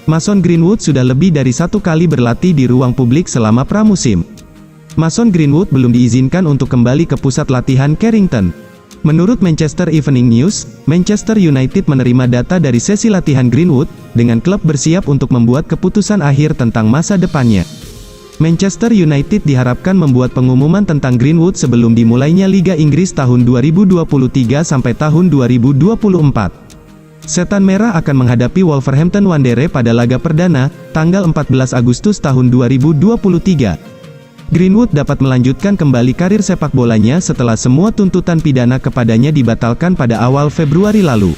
Mason Greenwood sudah lebih dari 1 kali berlatih di ruang publik selama pramusim. Mason Greenwood belum diizinkan untuk kembali ke pusat latihan Carrington. Menurut Manchester Evening News, Manchester United menerima data dari sesi latihan Greenwood, dengan klub bersiap untuk membuat keputusan akhir tentang masa depannya. Manchester United diharapkan membuat pengumuman tentang Greenwood sebelum dimulainya Liga Inggris tahun 2023 sampai tahun 2024. Setan Merah akan menghadapi Wolverhampton Wanderers pada laga perdana, tanggal 14 Agustus tahun 2023. Greenwood dapat melanjutkan kembali karir sepak bolanya setelah semua tuntutan pidana kepadanya dibatalkan pada awal Februari lalu.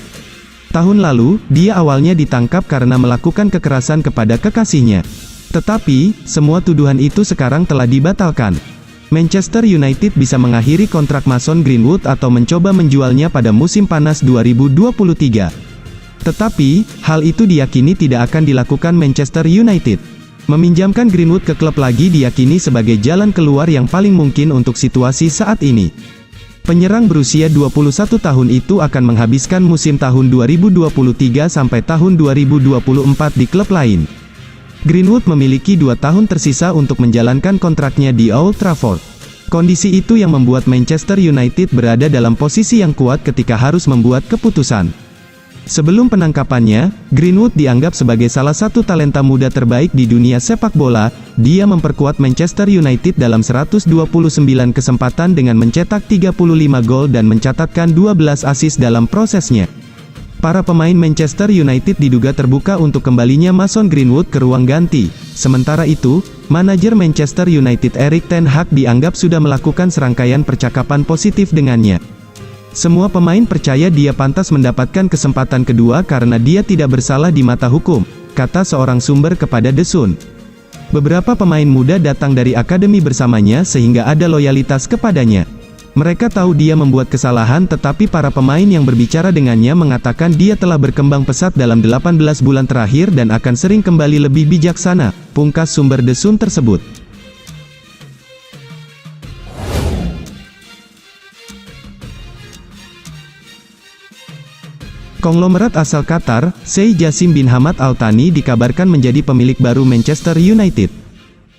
Tahun lalu, dia awalnya ditangkap karena melakukan kekerasan kepada kekasihnya. Tetapi, semua tuduhan itu sekarang telah dibatalkan. Manchester United bisa mengakhiri kontrak Mason Greenwood atau mencoba menjualnya pada musim panas 2023. Tetapi, hal itu diyakini tidak akan dilakukan Manchester United. Meminjamkan Greenwood ke klub lagi diyakini sebagai jalan keluar yang paling mungkin untuk situasi saat ini. Penyerang berusia 21 tahun itu akan menghabiskan musim tahun 2023 sampai tahun 2024 di klub lain. Greenwood memiliki 2 tahun tersisa untuk menjalankan kontraknya di Old Trafford. Kondisi itu yang membuat Manchester United berada dalam posisi yang kuat ketika harus membuat keputusan. Sebelum penangkapannya, Greenwood dianggap sebagai salah satu talenta muda terbaik di dunia sepak bola. Dia memperkuat Manchester United dalam 129 kesempatan dengan mencetak 35 gol dan mencatatkan 12 assist dalam prosesnya. Para pemain Manchester United diduga terbuka untuk kembalinya Mason Greenwood ke ruang ganti. Sementara itu, manajer Manchester United Erik ten Hag dianggap sudah melakukan serangkaian percakapan positif dengannya. Semua pemain percaya dia pantas mendapatkan kesempatan kedua karena dia tidak bersalah di mata hukum, kata seorang sumber kepada The Sun. Beberapa pemain muda datang dari akademi bersamanya sehingga ada loyalitas kepadanya. Mereka tahu dia membuat kesalahan tetapi para pemain yang berbicara dengannya mengatakan dia telah berkembang pesat dalam 18 bulan terakhir dan akan sering kembali lebih bijaksana, pungkas sumber The Sun tersebut. Konglomerat asal Qatar, Sheikh Jassim bin Hamad Al Thani dikabarkan menjadi pemilik baru Manchester United.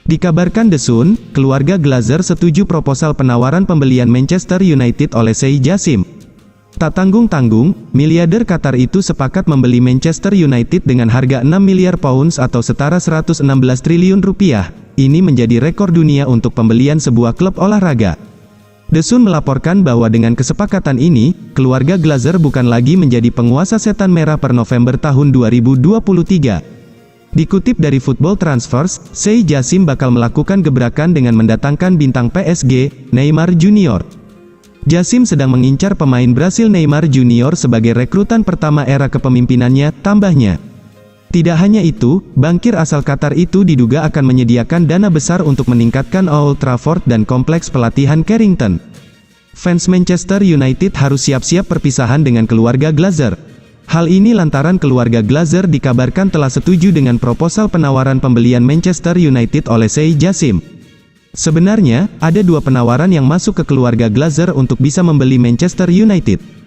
Dikabarkan The Sun, keluarga Glazer setuju proposal penawaran pembelian Manchester United oleh Sheikh Jassim. Tak tanggung-tanggung, miliarder Qatar itu sepakat membeli Manchester United dengan harga 6 miliar pounds atau setara 116 triliun rupiah. Ini menjadi rekor dunia untuk pembelian sebuah klub olahraga. The Sun melaporkan bahwa dengan kesepakatan ini, keluarga Glazer bukan lagi menjadi penguasa setan merah per November tahun 2023. Dikutip dari Football Transfers, Sheikh Jassim bakal melakukan gebrakan dengan mendatangkan bintang PSG, Neymar Junior. Jassim sedang mengincar pemain Brasil Neymar Junior sebagai rekrutan pertama era kepemimpinannya, tambahnya. Tidak hanya itu, bankir asal Qatar itu diduga akan menyediakan dana besar untuk meningkatkan Old Trafford dan kompleks pelatihan Carrington. Fans Manchester United harus siap-siap perpisahan dengan keluarga Glazer. Hal ini lantaran keluarga Glazer dikabarkan telah setuju dengan proposal penawaran pembelian Manchester United oleh Sheikh Jassim. Sebenarnya, ada 2 penawaran yang masuk ke keluarga Glazer untuk bisa membeli Manchester United.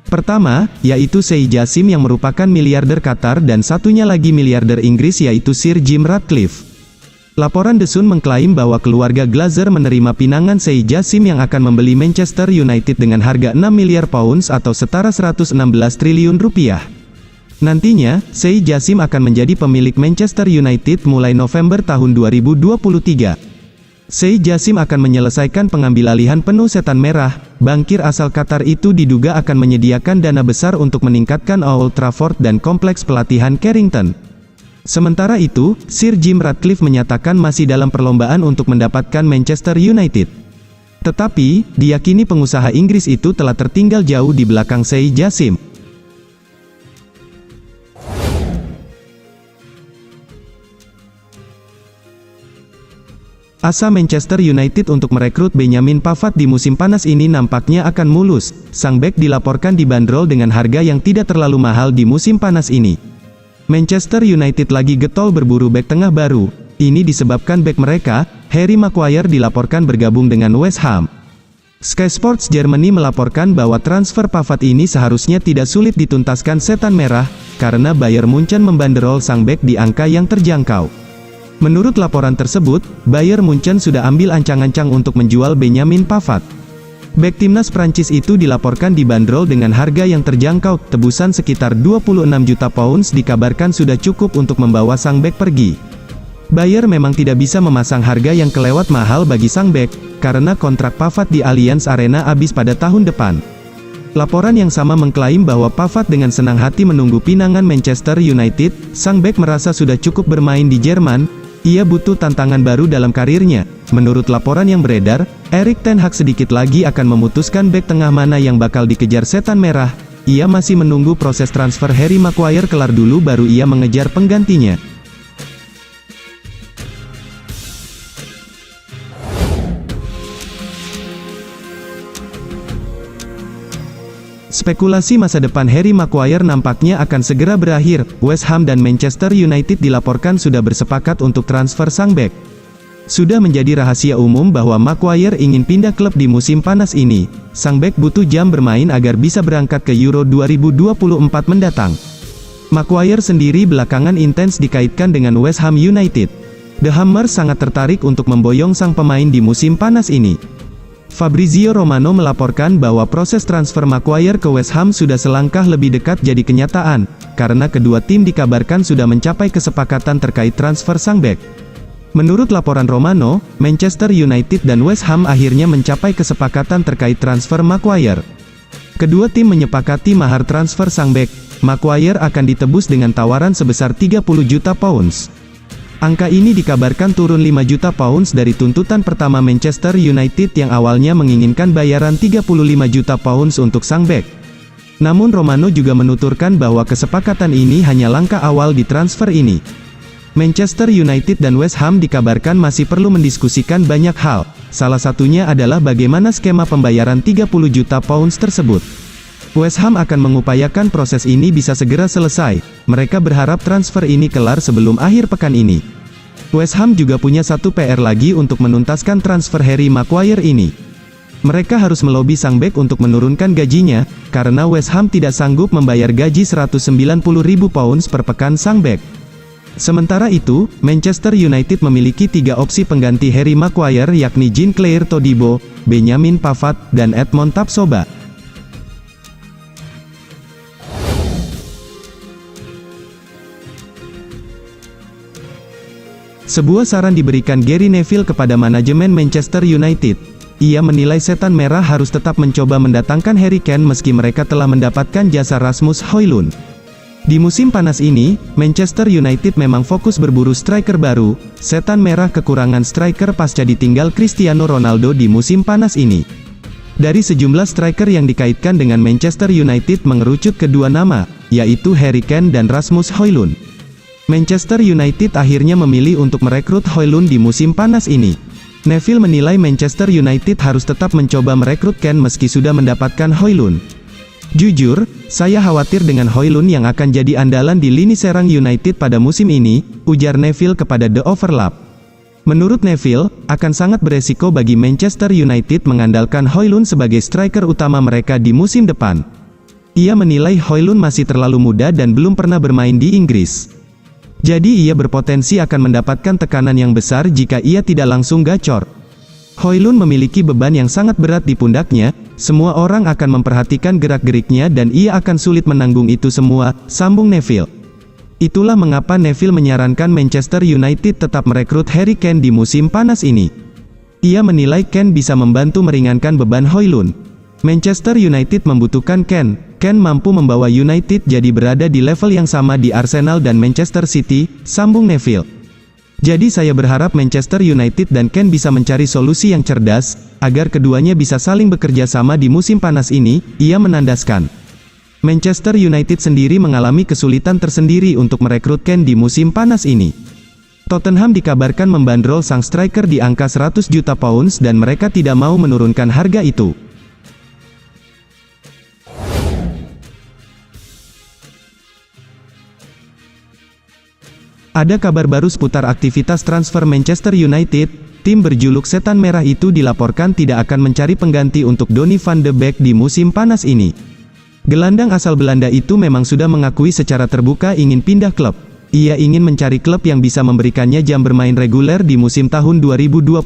Pertama, yaitu Sheikh Jassim yang merupakan miliarder Qatar dan satunya lagi miliarder Inggris yaitu Sir Jim Ratcliffe. Laporan The Sun mengklaim bahwa keluarga Glazer menerima pinangan Sheikh Jassim yang akan membeli Manchester United dengan harga 6 miliar pounds atau setara 116 triliun rupiah. Nantinya, Sheikh Jassim akan menjadi pemilik Manchester United mulai November tahun 2023. Sheikh Jassim akan menyelesaikan pengambilalihan penuh setan merah. Bankir asal Qatar itu diduga akan menyediakan dana besar untuk meningkatkan Old Trafford dan kompleks pelatihan Carrington. Sementara itu, Sir Jim Ratcliffe menyatakan masih dalam perlombaan untuk mendapatkan Manchester United. Tetapi, diyakini pengusaha Inggris itu telah tertinggal jauh di belakang Sheikh Jassim. Asa Manchester United untuk merekrut Benjamin Pavard di musim panas ini nampaknya akan mulus. Sang bek dilaporkan dibanderol dengan harga yang tidak terlalu mahal di musim panas ini. Manchester United lagi getol berburu bek tengah baru. Ini disebabkan bek mereka, Harry Maguire dilaporkan bergabung dengan West Ham. Sky Sports Germany melaporkan bahwa transfer Pavard ini seharusnya tidak sulit dituntaskan setan merah, karena Bayern Munchen membanderol sang bek di angka yang terjangkau. Menurut laporan tersebut, Bayern Munchen sudah ambil ancang-ancang untuk menjual Benjamin Pavard. Bek timnas Prancis itu dilaporkan dibanderol dengan harga yang terjangkau, tebusan sekitar 26 juta pounds dikabarkan sudah cukup untuk membawa sang bek pergi. Bayern memang tidak bisa memasang harga yang kelewat mahal bagi sang bek, karena kontrak Pavard di Allianz Arena habis pada tahun depan. Laporan yang sama mengklaim bahwa Pavard dengan senang hati menunggu pinangan Manchester United. Sang bek merasa sudah cukup bermain di Jerman, ia butuh tantangan baru dalam karirnya. Menurut laporan yang beredar, Erik ten Hag sedikit lagi akan memutuskan bek tengah mana yang bakal dikejar setan merah. Ia masih menunggu proses transfer Harry Maguire kelar dulu baru ia mengejar penggantinya. Spekulasi masa depan Harry Maguire nampaknya akan segera berakhir. West Ham dan Manchester United dilaporkan sudah bersepakat untuk transfer sang bek. Sudah menjadi rahasia umum bahwa Maguire ingin pindah klub di musim panas ini. Sang bek butuh jam bermain agar bisa berangkat ke Euro 2024 mendatang. Maguire sendiri belakangan intens dikaitkan dengan West Ham United. The Hammers sangat tertarik untuk memboyong sang pemain di musim panas ini. Fabrizio Romano melaporkan bahwa proses transfer Maguire ke West Ham sudah selangkah lebih dekat jadi kenyataan, karena kedua tim dikabarkan sudah mencapai kesepakatan terkait transfer sang bek. Menurut laporan Romano, Manchester United dan West Ham akhirnya mencapai kesepakatan terkait transfer Maguire. Kedua tim menyepakati mahar transfer sang bek. Maguire akan ditebus dengan tawaran sebesar 30 juta pounds. Angka ini dikabarkan turun 5 juta pounds dari tuntutan pertama Manchester United yang awalnya menginginkan bayaran 35 juta pounds untuk sang bek. Namun Romano juga menuturkan bahwa kesepakatan ini hanya langkah awal di transfer ini. Manchester United dan West Ham dikabarkan masih perlu mendiskusikan banyak hal, salah satunya adalah bagaimana skema pembayaran 30 juta pounds tersebut. West Ham akan mengupayakan proses ini bisa segera selesai. Mereka berharap transfer ini kelar sebelum akhir pekan ini. West Ham juga punya satu PR lagi untuk menuntaskan transfer Harry Maguire ini. Mereka harus melobi sang bek untuk menurunkan gajinya, karena West Ham tidak sanggup membayar gaji 190.000 pounds per pekan sang bek. Sementara itu, Manchester United memiliki 3 opsi pengganti Harry Maguire yakni Jean-Claire Todibo, Benjamin Pavard, dan Edmond Tapsoba. Sebuah saran diberikan Gary Neville kepada manajemen Manchester United. Ia menilai setan merah harus tetap mencoba mendatangkan Harry Kane meski mereka telah mendapatkan jasa Rasmus Højlund. Di musim panas ini, Manchester United memang fokus berburu striker baru. Setan merah kekurangan striker pasca ditinggal Cristiano Ronaldo di musim panas ini. Dari sejumlah striker yang dikaitkan dengan Manchester United mengerucut kedua nama, yaitu Harry Kane dan Rasmus Højlund. Manchester United akhirnya memilih untuk merekrut Højlund di musim panas ini. Neville menilai Manchester United harus tetap mencoba merekrut Kane meski sudah mendapatkan Højlund. Jujur, saya khawatir dengan Højlund yang akan jadi andalan di lini serang United pada musim ini, ujar Neville kepada The Overlap. Menurut Neville, akan sangat beresiko bagi Manchester United mengandalkan Højlund sebagai striker utama mereka di musim depan. Ia menilai Højlund masih terlalu muda dan belum pernah bermain di Inggris. Jadi ia berpotensi akan mendapatkan tekanan yang besar jika ia tidak langsung gacor. Højlund memiliki beban yang sangat berat di pundaknya, semua orang akan memperhatikan gerak-geriknya dan ia akan sulit menanggung itu semua, sambung Neville. Itulah mengapa Neville menyarankan Manchester United tetap merekrut Harry Kane di musim panas ini. Ia menilai Kane bisa membantu meringankan beban Højlund. Manchester United membutuhkan Kane. Kane mampu membawa United jadi berada di level yang sama di Arsenal dan Manchester City, sambung Neville. Jadi saya berharap Manchester United dan Kane bisa mencari solusi yang cerdas, agar keduanya bisa saling bekerja sama di musim panas ini, ia menandaskan. Manchester United sendiri mengalami kesulitan tersendiri untuk merekrut Kane di musim panas ini. Tottenham dikabarkan membandrol sang striker di angka 100 juta pounds dan mereka tidak mau menurunkan harga itu. Ada kabar baru seputar aktivitas transfer Manchester United. tim berjuluk Setan Merah itu dilaporkan tidak akan mencari pengganti untuk Donny van de Beek di musim panas ini. Gelandang asal Belanda itu memang sudah mengakui secara terbuka ingin pindah klub. Ia ingin mencari klub yang bisa memberikannya jam bermain reguler di musim tahun 2023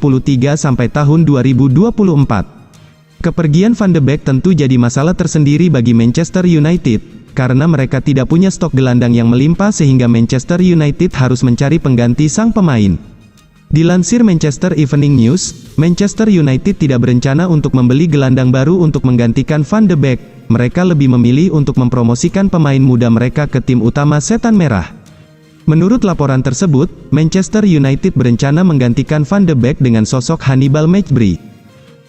sampai tahun 2024. Kepergian Van de Beek tentu jadi masalah tersendiri bagi Manchester United, karena mereka tidak punya stok gelandang yang melimpah sehingga Manchester United harus mencari pengganti sang pemain. Dilansir Manchester Evening News, Manchester United tidak berencana untuk membeli gelandang baru untuk menggantikan Van de Beek. Mereka lebih memilih untuk mempromosikan pemain muda mereka ke tim utama Setan Merah. Menurut laporan tersebut, Manchester United berencana menggantikan Van de Beek dengan sosok Hannibal Mejbri.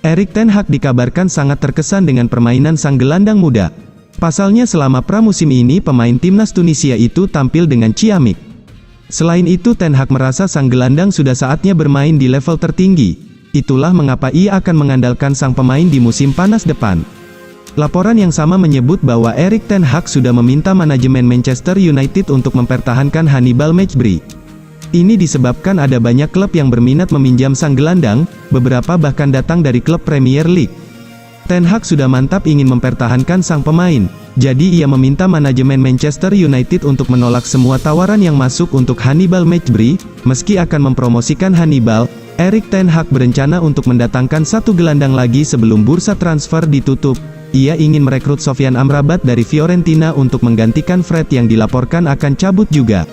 Erik ten Hag dikabarkan sangat terkesan dengan permainan sang gelandang muda. Pasalnya selama pramusim ini pemain timnas Tunisia itu tampil dengan ciamik. Selain itu Ten Hag merasa sang gelandang sudah saatnya bermain di level tertinggi. Itulah mengapa ia akan mengandalkan sang pemain di musim panas depan. Laporan yang sama menyebut bahwa Erik ten Hag sudah meminta manajemen Manchester United untuk mempertahankan Hannibal Mejbri. Ini disebabkan ada banyak klub yang berminat meminjam sang gelandang, beberapa bahkan datang dari klub Premier League. Ten Hag sudah mantap ingin mempertahankan sang pemain, jadi ia meminta manajemen Manchester United untuk menolak semua tawaran yang masuk untuk Hannibal Mejbri. Meski akan mempromosikan Hannibal, Erik ten Hag berencana untuk mendatangkan satu gelandang lagi sebelum bursa transfer ditutup. Ia ingin merekrut Sofyan Amrabat dari Fiorentina untuk menggantikan Fred yang dilaporkan akan cabut juga.